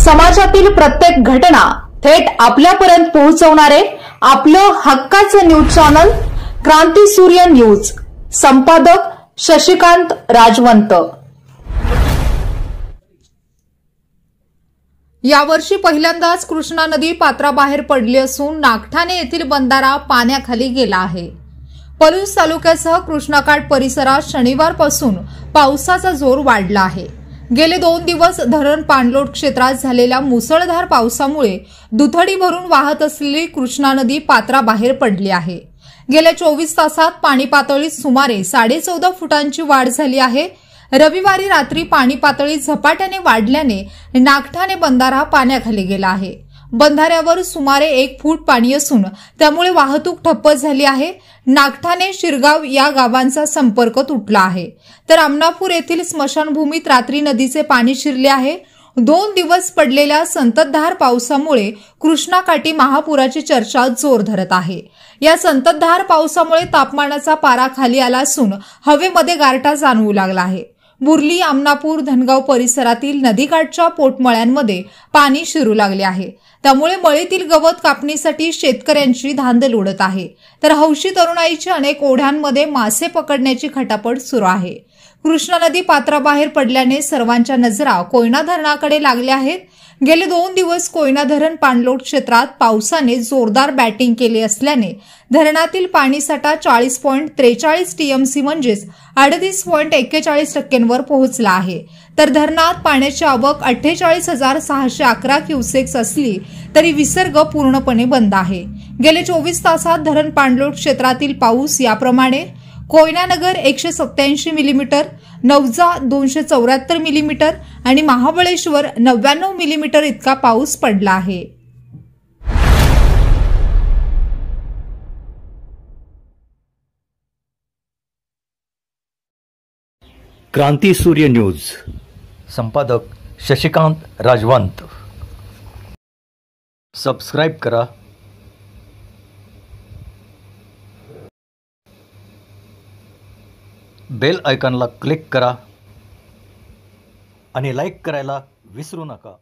समाजातील प्रत्येक घटना थेट आपल्यापर्यंत पोहोचवणारे आपलं हक्काचं न्यूज चॅनल क्रांती सूर्य न्यूज। संपादक शशिकांत राजवंत। यावर्षी पहिल्यांदाच कृष्णा नदी पात्राबाहेर पडली असून नागठाणे येथील बंधारा पाण्याखाली गेला आहे। पलूस तालुक्यासह कृष्णाकाठ परिसरात शनिवारपासून पावसाचा जोर वाढला आहे। गेले 2 दिवस धरण पाणलोट क्षेत्रात झालेल्या मुसळधार पावसामुळे दुथडी भरून वाहत असलेली कृष्णा नदी पात्राबाहेर पडली आहे। गेल्या 24 तासात पाणी पातळीत सुमारे 14.5 फुटांची वाढ झाली आहे। रविवारी रात्री पाणी पातळी झपाट्याने वाढल्याने नागठाणे बंधारा पाण्याखाली गेला आहे। बंधाऱ्यावर सुमारे 1 फूट पाणी असून त्यामुळे वाहतूक ठप्प झाली आहे। नागठाणे शिरगाव या गावांचा संपर्क तुटला आहे, तर आमनापूर येथील स्मशानभूमीत रात्री नदीचे पाणी शिरले आहे। 2 दिवस पडलेल्या संततधार पावसामुळे कृष्णाकाठी महापुराची चर्चा जोर धरत आहे। या संततधार पावसामुळे तापमानाचा पारा खाली आला असून हवेमध्ये गारठा जाणवू लागला आहे। बुर्ली, आमनापूर, धनगाव परिसरातील नदीकाठच्या पोटमळ्यांमध्ये पाणी शिरू लागले आहे। त्यामुळे मळीतील गवत कापणीसाठी शेतकऱ्यांची धांदल उडत आहे, तर हौशी तरुणाईची अनेक ओढ्यांमध्ये मासे पकडण्याची खटापट सुरू आहे। कृष्णा नदी पात्राबाहेर पडल्याने सर्वांच्या नजरा कोयना धरणाकडे लागल्या आहेत। गेले 2 दिवस कोयना धरण पाणलोट क्षेत्रात पावसाने जोरदार बॅटिंग केली असल्याने धरणातील पाणीसाठा 40.43 टीएमसी म्हणजेच 38.41% वर पोहोचला आहे, तर धरणात पाण्याची आवक 48,611 क्युसेक्स असली तरी विसर्ग पूर्णपणे बंद आहे। गेले 24 तासात धरण पाणलोट क्षेत्रातील पाऊस याप्रमाणे: कोयनानगर 187 मिलीमीटर, नवजा 274 मिलीमीटर आणि महाबळेश्वर 99 मिलीमीटर इतका पाऊस पडला आहे। क्रांती सूर्य न्यूज। संपादक शशिकांत राजवंत। सबस्क्राइब करा, बेल आयकॉनला क्लिक करा आणि लाईक करायला विसरू नका।